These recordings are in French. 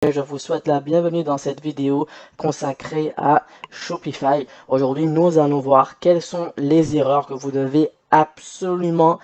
Je vous souhaite la bienvenue dans cette vidéo consacrée à Shopify. Aujourd'hui, nous allons voir quelles sont les erreurs que vous devez absolument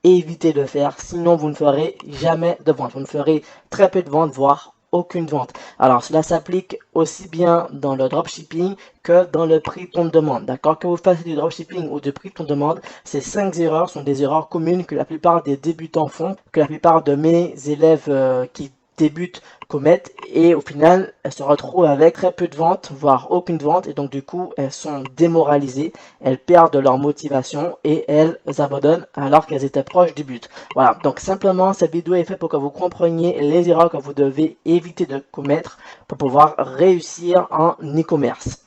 éviter de faire, sinon vous ne ferez jamais de vente. Vous ne ferez très peu de ventes, voire aucune vente. Alors, cela s'applique aussi bien dans le dropshipping que dans le prix ton demande. D'accord? Que vous fassiez du dropshipping ou du prix ton demande, ces 5 erreurs sont des erreurs communes que la plupart des débutants font, que la plupart de mes élèves qui débutent commettent, et au final elles se retrouvent avec très peu de ventes, voire aucune vente, et donc du coup elles sont démoralisées, elles perdent leur motivation et elles abandonnent alors qu'elles étaient proches du but. Voilà, donc simplement cette vidéo est faite pour que vous compreniez les erreurs que vous devez éviter de commettre pour pouvoir réussir en e-commerce.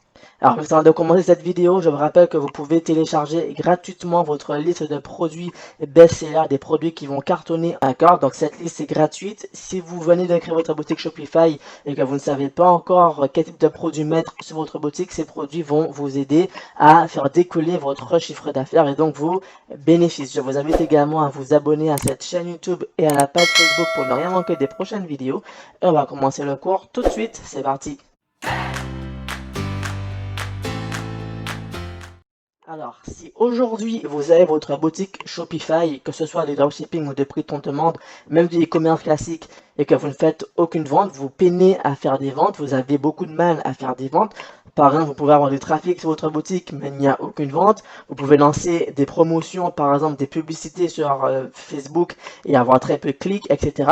Alors, avant de commencer cette vidéo, je vous rappelle que vous pouvez télécharger gratuitement votre liste de produits best-sellers, des produits qui vont cartonner. D'accord? Donc, cette liste est gratuite. Si vous venez de créer votre boutique Shopify et que vous ne savez pas encore quel type de produit mettre sur votre boutique, ces produits vont vous aider à faire décoller votre chiffre d'affaires et donc vos bénéfices. Je vous invite également à vous abonner à cette chaîne YouTube et à la page Facebook pour ne rien manquer des prochaines vidéos. Et on va commencer le cours tout de suite. C'est parti! Alors, si aujourd'hui vous avez votre boutique Shopify, que ce soit des dropshipping ou des prix ton demande, même du e-commerce classique, et que vous ne faites aucune vente, vous peinez à faire des ventes, vous avez beaucoup de mal à faire des ventes. Par exemple, vous pouvez avoir du trafic sur votre boutique, mais il n'y a aucune vente. Vous pouvez lancer des promotions, par exemple des publicités sur Facebook et avoir très peu de clics, etc.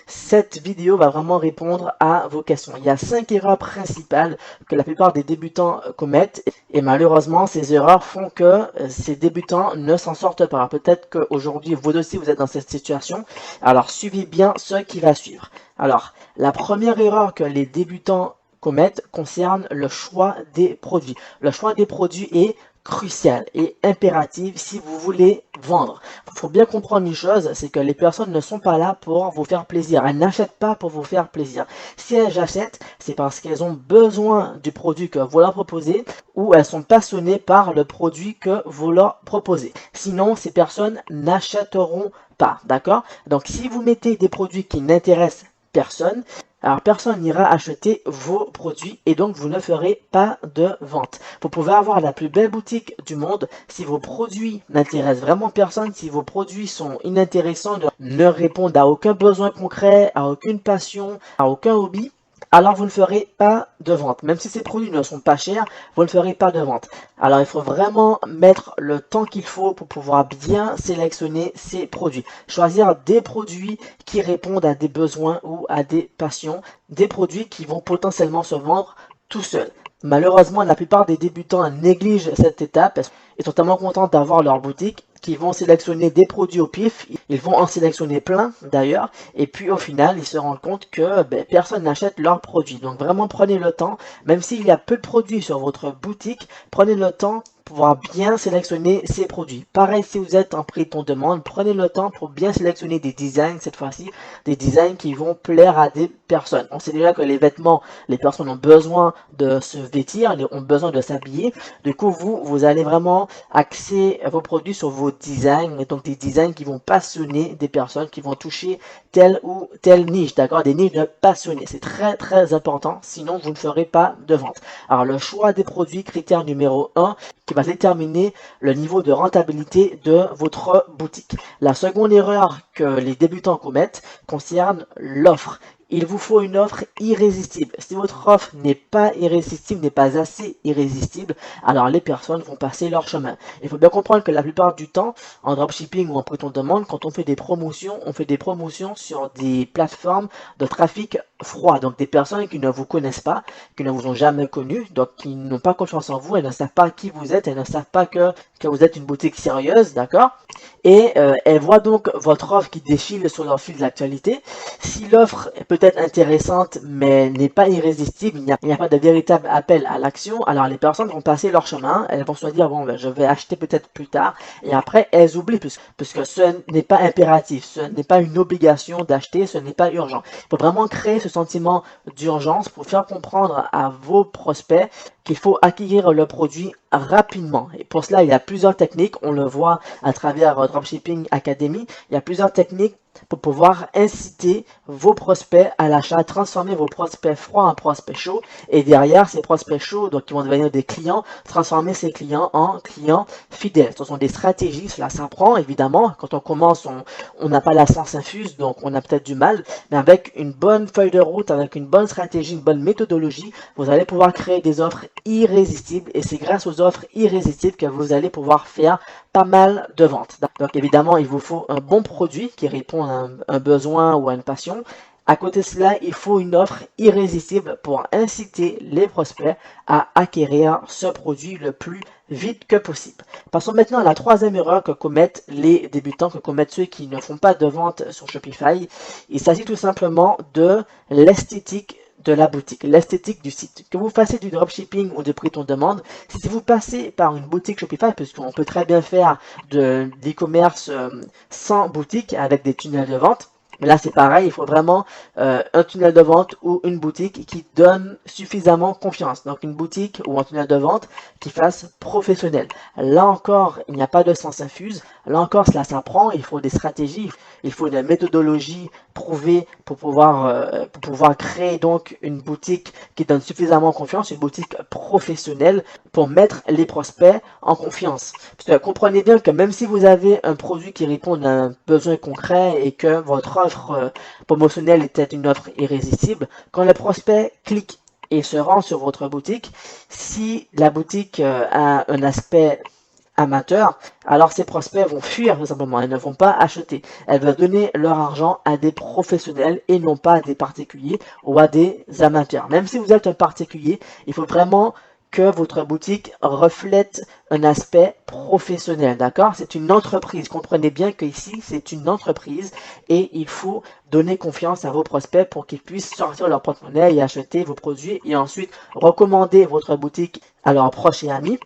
Cette vidéo va vraiment répondre à vos questions. Il y a 5 erreurs principales que la plupart des débutants commettent. Et malheureusement, ces erreurs font que ces débutants ne s'en sortent pas. Peut-être qu'aujourd'hui, vous aussi, vous êtes dans cette situation. Alors, suivez bien ce qui va suivre. Alors, la première erreur que les débutants commettent concerne le choix des produits. Le choix des produits est crucial et impératif si vous voulez vendre. Il faut bien comprendre une chose, c'est que les personnes ne sont pas là pour vous faire plaisir. Elles n'achètent pas pour vous faire plaisir. Si elles achètent, c'est parce qu'elles ont besoin du produit que vous leur proposez ou elles sont passionnées par le produit que vous leur proposez. Sinon, ces personnes n'achèteront pas, d'accord? Donc, si vous mettez des produits qui n'intéressent personne, alors personne n'ira acheter vos produits et donc vous ne ferez pas de vente. Vous pouvez avoir la plus belle boutique du monde, si vos produits n'intéressent vraiment personne, si vos produits sont inintéressants, ne répondent à aucun besoin concret, à aucune passion, à aucun hobby, alors vous ne ferez pas de vente. Même si ces produits ne sont pas chers, vous ne ferez pas de vente. Alors il faut vraiment mettre le temps qu'il faut pour pouvoir bien sélectionner ces produits. Choisir des produits qui répondent à des besoins ou à des passions, des produits qui vont potentiellement se vendre tout seuls. Malheureusement, la plupart des débutants négligent cette étape et sont tellement contents d'avoir leur boutique qu'ils vont sélectionner des produits au pif. Ils vont en sélectionner plein d'ailleurs. Et puis au final, ils se rendent compte que personne n'achète leurs produits. Donc vraiment, prenez le temps. Même s'il y a peu de produits sur votre boutique, prenez le temps pour pouvoir bien sélectionner ces produits. Pareil, si vous êtes en prix ton demande, prenez le temps pour bien sélectionner des designs, cette fois-ci, des designs qui vont plaire à des personnes. On sait déjà que les vêtements, les personnes ont besoin de se vêtir, ont besoin de s'habiller. Du coup, vous allez vraiment axer vos produits sur vos designs, et donc des designs qui vont passionner des personnes, qui vont toucher telle ou telle niche, d'accord? Des niches de passionnés. C'est très, très important, sinon vous ne ferez pas de vente. Alors, le choix des produits, critère numéro 1, qui va déterminer le niveau de rentabilité de votre boutique. La seconde erreur que les débutants commettent concerne l'offre. Il vous faut une offre irrésistible. Si votre offre n'est pas irrésistible, n'est pas assez irrésistible, alors les personnes vont passer leur chemin. Il faut bien comprendre que la plupart du temps, en dropshipping ou en prêt on demande, quand on fait des promotions sur des plateformes de trafic froid. Donc des personnes qui ne vous connaissent pas, qui ne vous ont jamais connu, donc qui n'ont pas confiance en vous, elles ne savent pas qui vous êtes, elles ne savent pas que vous êtes une boutique sérieuse, d'accord? Et elles voient donc votre offre qui défile sur leur fil d'actualité. Si l'offre est peut-être intéressante mais n'est pas irrésistible, il n'y a pas de véritable appel à l'action, alors les personnes vont passer leur chemin, elles vont se dire bon je vais acheter peut-être plus tard, et après elles oublient puisque ce n'est pas impératif, ce n'est pas une obligation d'acheter, ce n'est pas urgent. Il faut vraiment créer ce sentiment d'urgence pour faire comprendre à vos prospects qu'il faut acquérir le produit rapidement. Et pour cela, il y a plusieurs techniques. On le voit à travers Dropshipping Academy. Il y a plusieurs techniques pour pouvoir inciter vos prospects à l'achat, transformer vos prospects froids en prospects chauds et derrière ces prospects chauds, donc qui vont devenir des clients, transformer ces clients en clients fidèles. Ce sont des stratégies, cela s'apprend évidemment. Quand on commence, on n'a pas la science infuse, donc on a peut-être du mal, mais avec une bonne feuille de route, avec une bonne stratégie, une bonne méthodologie, vous allez pouvoir créer des offres irrésistibles et c'est grâce aux offres irrésistibles que vous allez pouvoir faire pas mal de ventes. Donc évidemment, il vous faut un bon produit qui répond à un besoin ou à une passion. À côté de cela, il faut une offre irrésistible pour inciter les prospects à acquérir ce produit le plus vite que possible. Passons maintenant à la troisième erreur que commettent les débutants, que commettent ceux qui ne font pas de vente sur Shopify. Il s'agit tout simplement de l'esthétique de la boutique, l'esthétique du site. Que vous fassiez du dropshipping ou de prix on demande, si vous passez par une boutique Shopify, parce qu'on peut très bien faire de l'e-commerce sans boutique avec des tunnels de vente, mais là, c'est pareil, il faut vraiment un tunnel de vente ou une boutique qui donne suffisamment confiance. Donc, une boutique ou un tunnel de vente qui fasse professionnel. Là encore, il n'y a pas de sens infuse. Là encore, cela s'apprend. Il faut des stratégies, il faut une méthodologie prouvée pour pouvoir créer donc une boutique qui donne suffisamment confiance, une boutique professionnelle pour mettre les prospects en confiance. Parce que comprenez bien que même si vous avez un produit qui répond à un besoin concret et que votre offre promotionnelle était une offre irrésistible, quand le prospect clique et se rend sur votre boutique, si la boutique a un aspect amateur, alors ces prospects vont fuir tout simplement, ils ne vont pas acheter. Elles vont donner leur argent à des professionnels et non pas à des particuliers ou à des amateurs. Même si vous êtes un particulier, il faut vraiment que votre boutique reflète un aspect professionnel, d'accord? C'est une entreprise. Comprenez bien que ici, c'est une entreprise et il faut donner confiance à vos prospects pour qu'ils puissent sortir leur porte-monnaie et acheter vos produits et ensuite recommander votre boutique à leurs proches et amis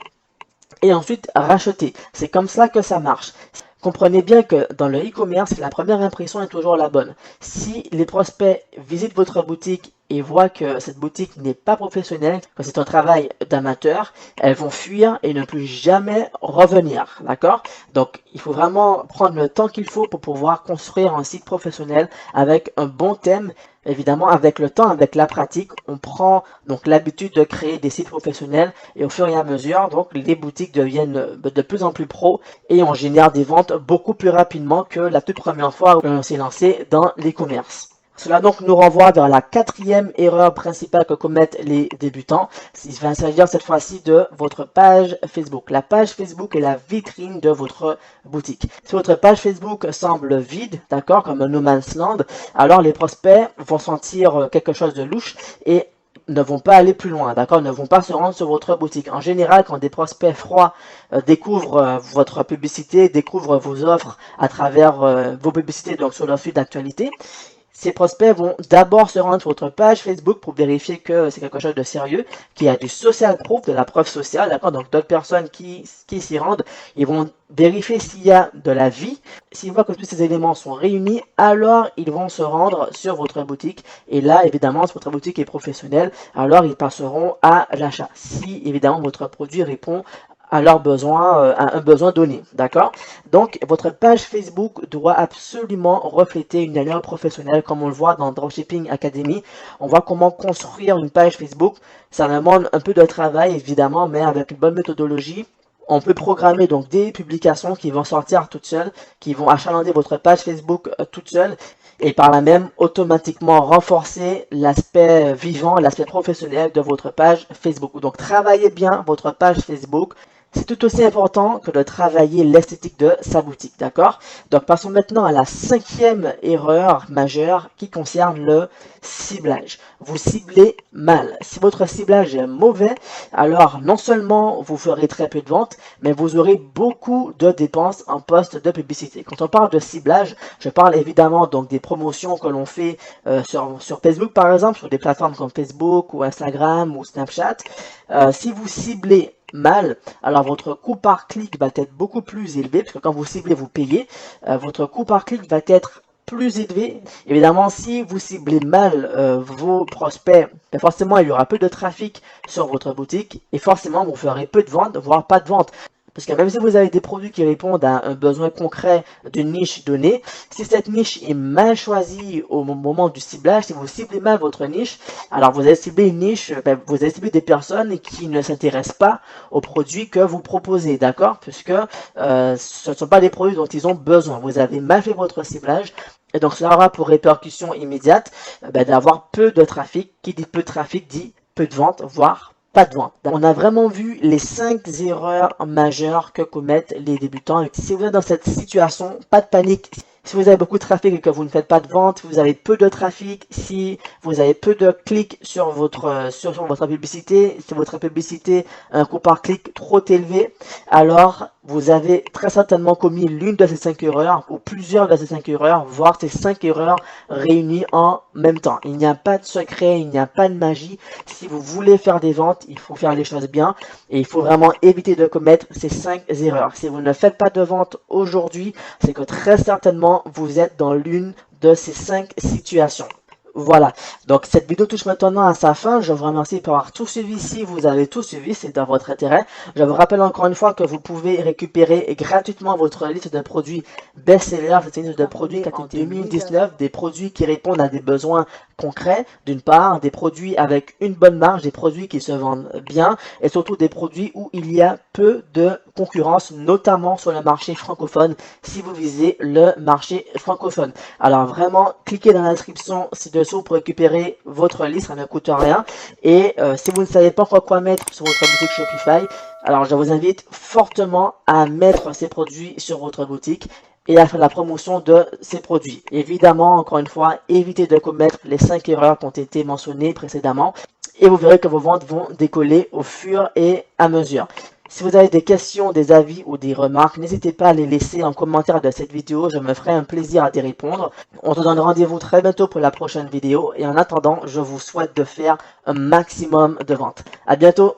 et ensuite racheter. C'est comme ça que ça marche. Comprenez bien que dans le e-commerce, la première impression est toujours la bonne. Si les prospects visitent votre boutique et voient que cette boutique n'est pas professionnelle, que c'est un travail d'amateur, elles vont fuir et ne plus jamais revenir, d'accord? Donc, il faut vraiment prendre le temps qu'il faut pour pouvoir construire un site professionnel avec un bon thème. Évidemment, avec le temps, avec la pratique, on prend donc l'habitude de créer des sites professionnels et au fur et à mesure, donc les boutiques deviennent de plus en plus pro et on génère des ventes beaucoup plus rapidement que la toute première fois où on s'est lancé dans l'e-commerce. Cela donc nous renvoie vers la quatrième erreur principale que commettent les débutants. Il va s'agir cette fois-ci de votre page Facebook. La page Facebook est la vitrine de votre boutique. Si votre page Facebook semble vide, d'accord, comme un no man's land, alors les prospects vont sentir quelque chose de louche et ne vont pas aller plus loin, d'accord, ne vont pas se rendre sur votre boutique. En général, quand des prospects froids découvrent votre publicité, découvrent vos offres à travers vos publicités, donc sur leur feed d'actualité, ces prospects vont d'abord se rendre sur votre page Facebook pour vérifier que c'est quelque chose de sérieux, qu'il y a du social proof, de la preuve sociale, d'accord? Donc d'autres personnes qui s'y rendent, ils vont vérifier s'il y a de la vie. S'ils voient que tous ces éléments sont réunis, alors ils vont se rendre sur votre boutique. Et là, évidemment, si votre boutique est professionnelle, alors ils passeront à l'achat. Si, évidemment, votre produit répond à leurs besoins, à un besoin donné, d'accord? Donc, votre page Facebook doit absolument refléter une allure professionnelle, comme on le voit dans Dropshipping Academy. On voit comment construire une page Facebook. Ça demande un peu de travail, évidemment, mais avec une bonne méthodologie, on peut programmer donc des publications qui vont sortir toutes seules, qui vont achalander votre page Facebook toute seule, et par là même automatiquement renforcer l'aspect vivant, l'aspect professionnel de votre page Facebook. Donc, travaillez bien votre page Facebook. C'est tout aussi important que de travailler l'esthétique de sa boutique, d'accord? Donc, passons maintenant à la cinquième erreur majeure qui concerne le ciblage. Vous ciblez mal. Si votre ciblage est mauvais, alors non seulement vous ferez très peu de ventes, mais vous aurez beaucoup de dépenses en poste de publicité. Quand on parle de ciblage, je parle évidemment donc des promotions que l'on fait sur Facebook par exemple, sur des plateformes comme Facebook ou Instagram ou Snapchat. Si vous ciblez mal, alors votre coût par clic va être beaucoup plus élevé, parce que quand vous ciblez, vous payez, votre coût par clic va être plus élevé. Évidemment, si vous ciblez mal vos prospects, ben forcément il y aura peu de trafic sur votre boutique et forcément vous ferez peu de ventes, voire pas de ventes. Parce que même si vous avez des produits qui répondent à un besoin concret d'une niche donnée, si cette niche est mal choisie au moment du ciblage, si vous ciblez mal votre niche, alors vous allez cibler une niche, vous allez cibler des personnes qui ne s'intéressent pas aux produits que vous proposez, d'accord? Puisque ce ne sont pas des produits dont ils ont besoin. Vous avez mal fait votre ciblage. Et donc cela aura pour répercussion immédiate d'avoir peu de trafic. Qui dit peu de trafic dit peu de ventes, voire pas de vente. On a vraiment vu les 5 erreurs majeures que commettent les débutants. Si vous êtes dans cette situation, pas de panique. Si vous avez beaucoup de trafic et que vous ne faites pas de vente, si vous avez peu de trafic, si vous avez peu de clics sur votre publicité, si votre publicité a un coût par clic trop élevé, alors vous avez très certainement commis l'une de ces 5 erreurs ou plusieurs de ces 5 erreurs, voire ces 5 erreurs réunies en même temps. Il n'y a pas de secret, il n'y a pas de magie. Si vous voulez faire des ventes, il faut faire les choses bien et il faut vraiment éviter de commettre ces 5 erreurs. Si vous ne faites pas de vente aujourd'hui, c'est que très certainement vous êtes dans l'une de ces 5 situations. Voilà, donc cette vidéo touche maintenant à sa fin. Je vous remercie pour avoir tout suivi. Si vous avez tout suivi, c'est dans votre intérêt. Je vous rappelle encore une fois que vous pouvez récupérer gratuitement votre liste de produits best-sellers. C'est une liste de produits en 2019, des produits qui répondent à des besoins concrets, d'une part, des produits avec une bonne marge, des produits qui se vendent bien, et surtout des produits où il y a peu de concurrence, notamment sur le marché francophone, si vous visez le marché francophone. Alors vraiment, cliquez dans la description ci-dessous pour récupérer votre liste, ça ne coûte rien. Et si vous ne savez pas quoi mettre sur votre boutique Shopify, alors je vous invite fortement à mettre ces produits sur votre boutique et à faire la promotion de ces produits. Évidemment, encore une fois, évitez de commettre les 5 erreurs qui ont été mentionnées précédemment et vous verrez que vos ventes vont décoller au fur et à mesure. Si vous avez des questions, des avis ou des remarques, n'hésitez pas à les laisser en commentaire de cette vidéo, je me ferai un plaisir à y répondre. On se donne rendez-vous très bientôt pour la prochaine vidéo et en attendant, je vous souhaite de faire un maximum de ventes. À bientôt!